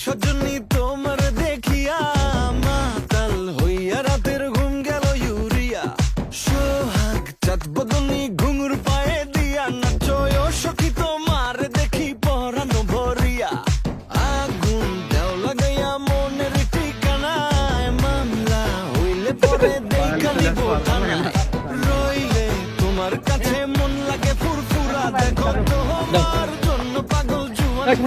সজনী তোমার দেখিয়া মাতাল হইয়া রাতের ঘুম গেল ইউরিয়া সোহাগ চাঁদ বদনী ঘুঙুর পায়ে দিয়া নাচয় সখী তোমার দেখি পরানো ভরিয়া আগুন দেও লাগাইয়া মনের ঠিকানায় মামলা হইলে পরে দেখালি বোতানায় রইলে তোমার কাছে মন লাগে ফুরফুরা দেখো তোমার জন্য পাগল জুয়ান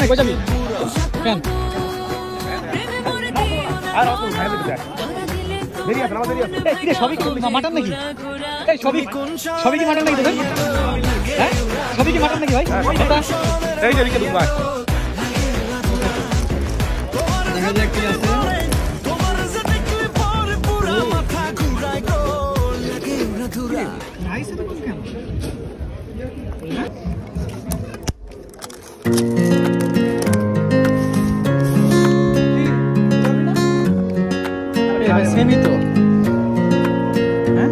মাটন নাকি সবই কি মাটন নাকি ভাই? হ্যাঁ সবই কি মাটন নাকি ভাই? এই যে এদিকে ভাই দেখা যাক কি আছে। নাইস এটা কেন সেমই তো হ্যাঁ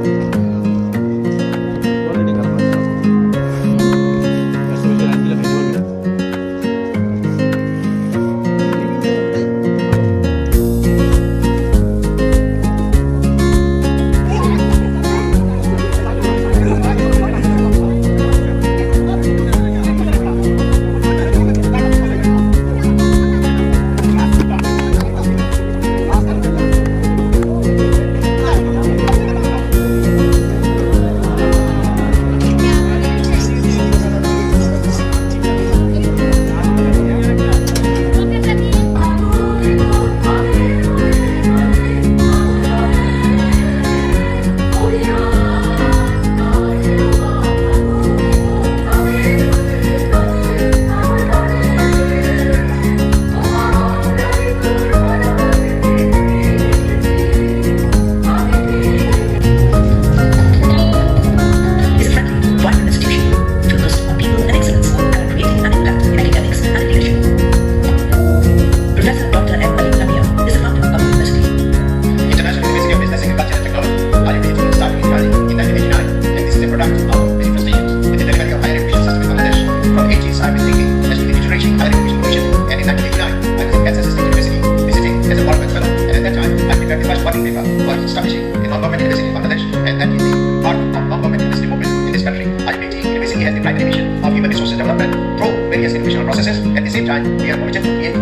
processes. At the same time, we are committed to create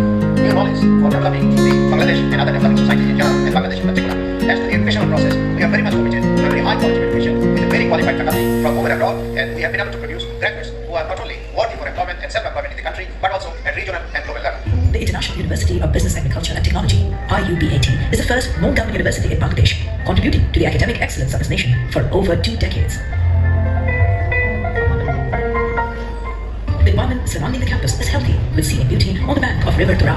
new knowledge for developing the Bangladesh and other developing societies in general, and Bangladesh in particular. As to the educational process, we are very much committed to a very high quality education with a very qualified faculty from home and abroad, and we have been able to produce graduates who are not only worthy for employment and self-employment in the country, but also at regional and global level. The International University of Business, Agriculture and Technology, IUBAT, is the first non-government university in Bangladesh, contributing to the academic excellence of its nation for over 2 decades. The environment surrounding the campus is healthy, with scenic beauty on the bank of River Tura.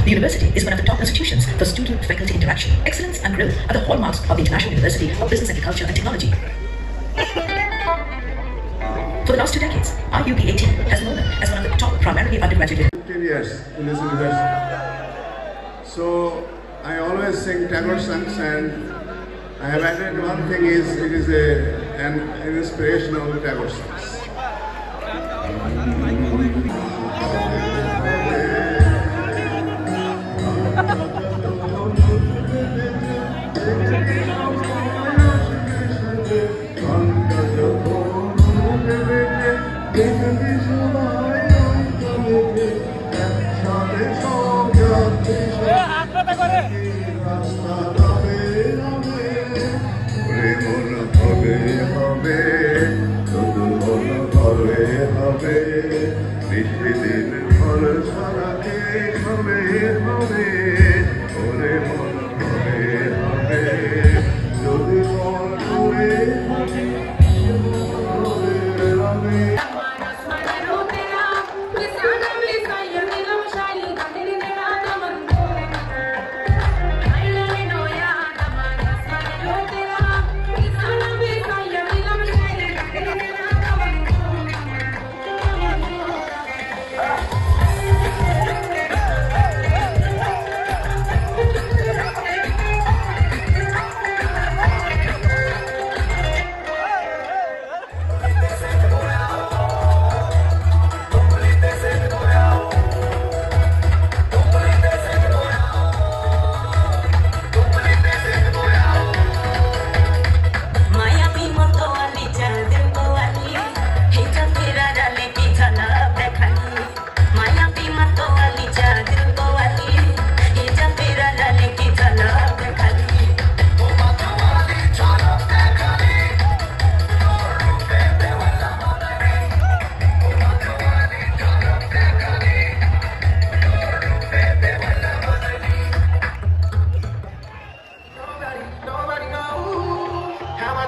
The university is one of the top institutions for student-faculty interaction. Excellence and growth are the hallmarks of the International University of Business, Agriculture and Technology. For the last 2 decades, IUP18 has been known as one of the top primarily undergraduate 15 years in this university. So I always sing Tagore songs, and I have added one thing is it is an inspirational Tagore songs.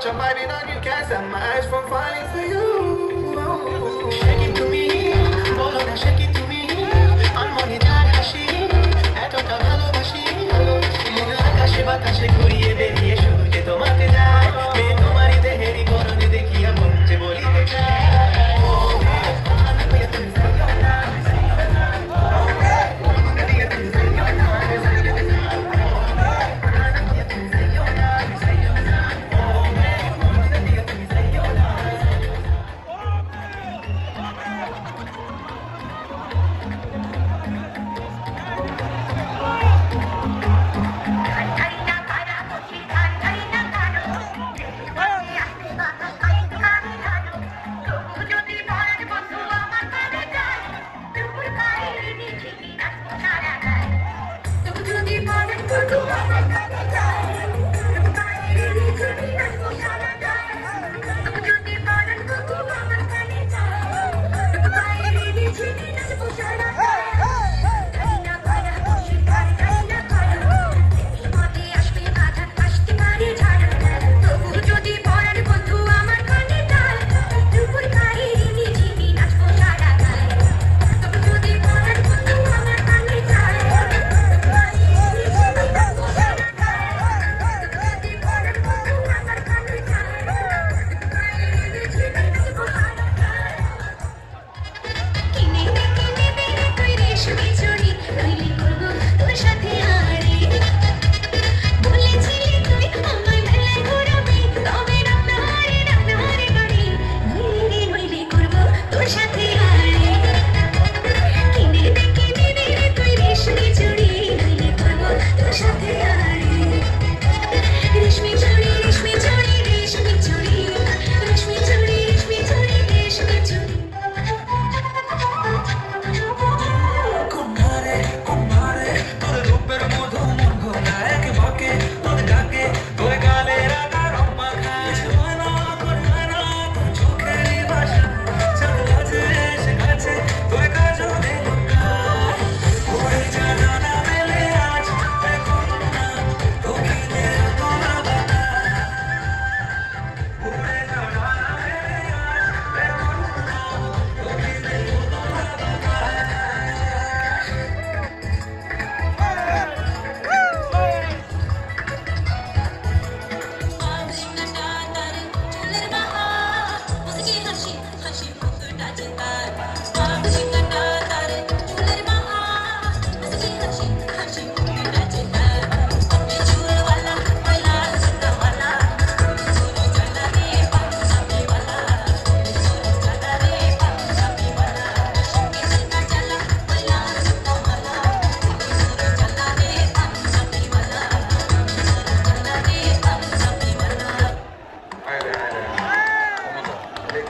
I'm biting on you, can't stop my eyes from falling for you. Shake it to me, bolo na shake it to me. I'm money down hashi, eto ka bhalobashi. Mona akashe batashe ঘুরিয়ে বেরিয়ে সূর্যে তোমাকে যায়। मैं तुम्हारी तेहरी गरने देखिया মঞ্চে বলিতে চাই।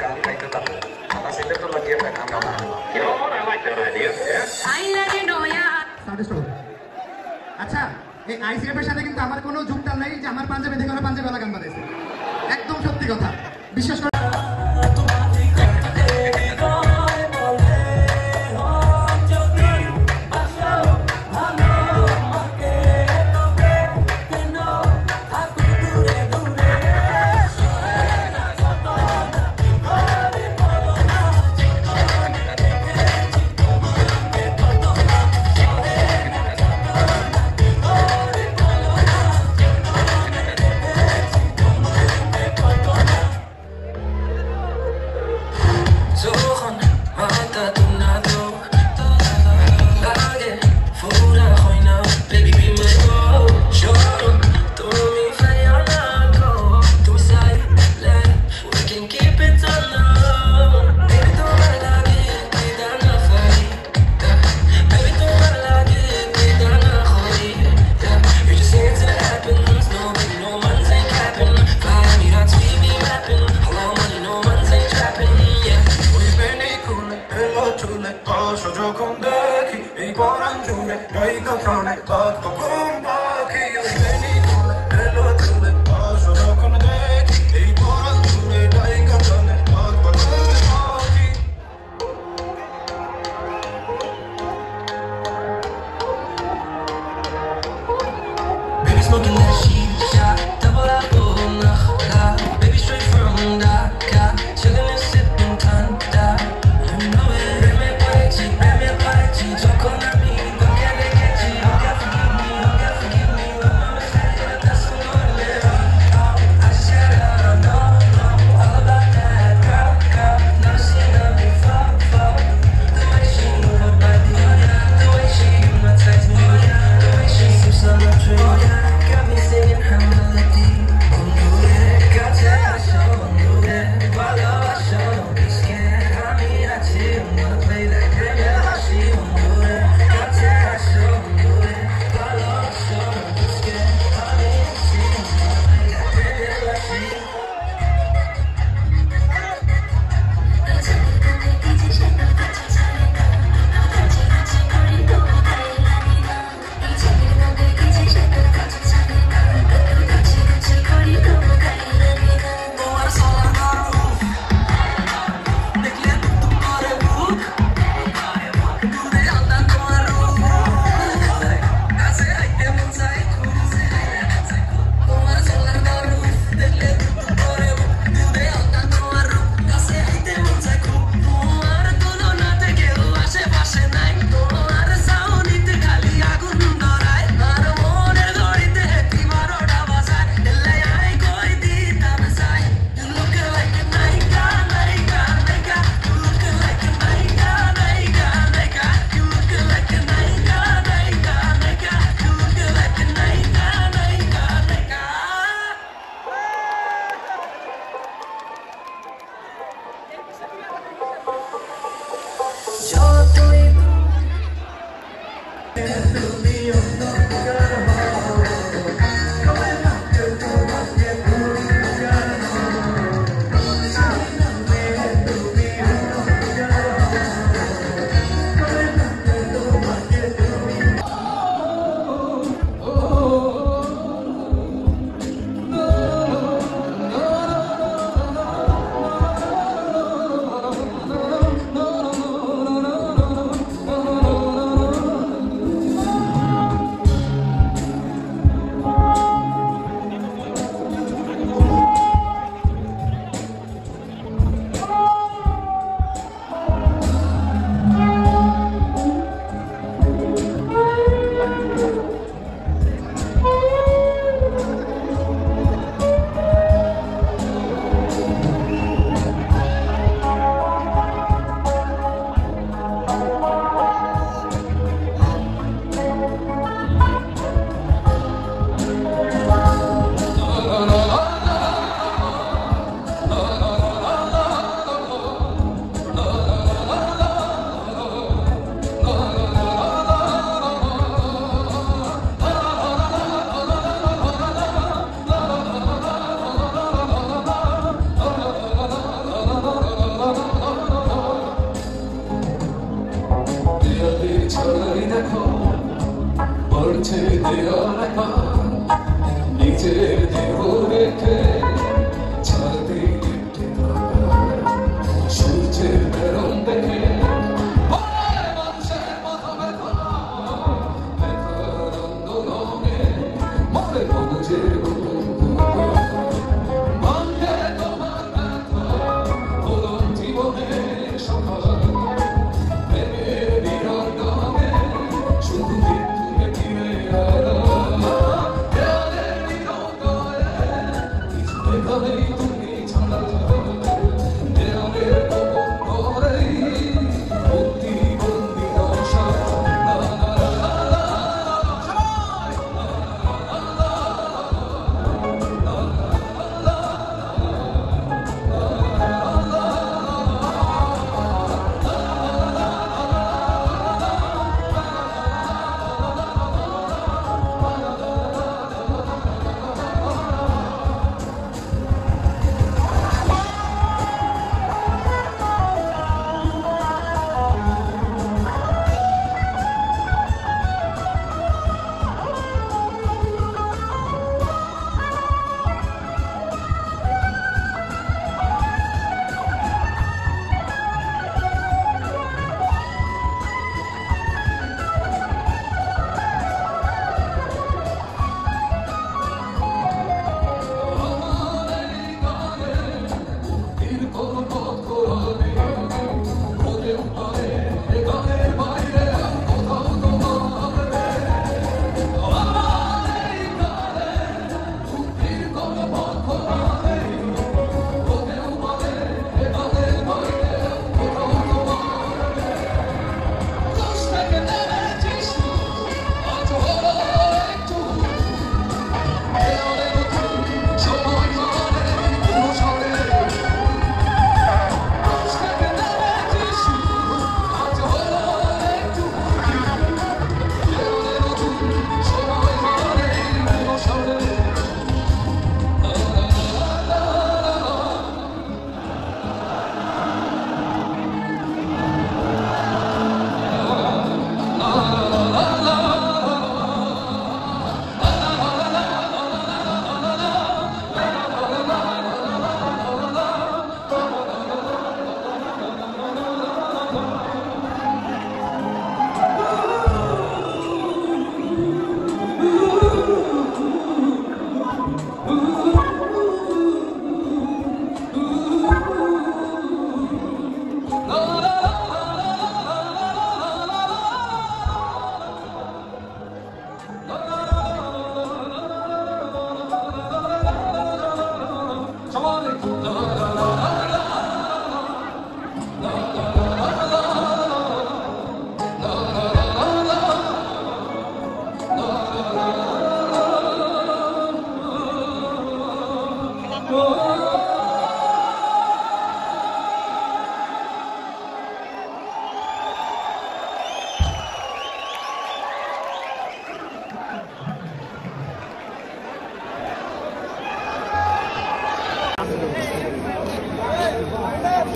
sekali naik ke tamu. Atas itu tuh lagi pegang kamar. You know what? I like that idea. Yeah. I let you know ya. আচ্ছা এই আইসিএফ এর সাথে কিন্তু আমার কোনো যুক্তাল নাই যে আমার পাঞ্জাবি দেখে ওরা পাঞ্জাবি গান বাজাইছে একদম সত্যি কথা বিশেষ করে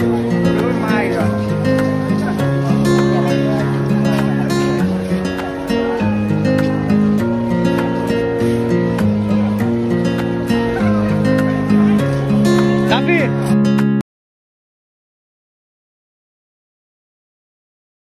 you.